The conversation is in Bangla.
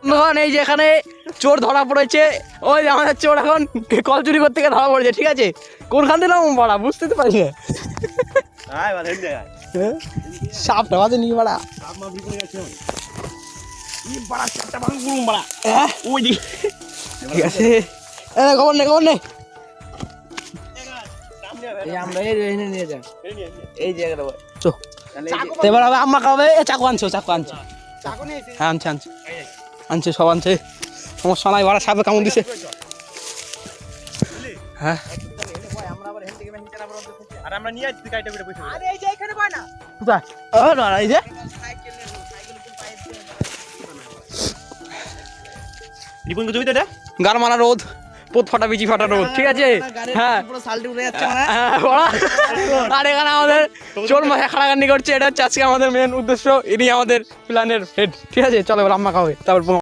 বন্ধুগণ এই যে এখানে চোর ধরা পড়েছে, ওই যে আমাদের চোর এখন কল চুরি করতে গিয়ে ধরা পড়েছে, ঠিক আছে? কোনখান থেকে নাম বাড়া বুঝতে তো পারি না। সাপটা বাজে নিয়ে বাড়া ঠিক আছে, খবর নেই খবর নেই। আমরা নিয়ে যাই এই জায়গাটা চো এবার হবে আম্মা খাবে। চাকু আনছো চাকু আনছো? হ্যাঁ আনছে আনছে আনছে সব আনছে, সমস্যা নাই। বাড়া সাপে কামড় দিছে। হ্যাঁ এই যে গার মারা রোদ, পোত ফাটা বিচি ফাটা রোদ, ঠিক আছে? হ্যাঁ আর এখানে আমাদের চোর মাথা খাড়াখাড়ি করছে, এটা হচ্ছে আজকে আমাদের মেন উদ্দেশ্য। ইনি আমাদের প্ল্যানের হেড, ঠিক আছে? চলো এবার আম্মা খাবে তারপর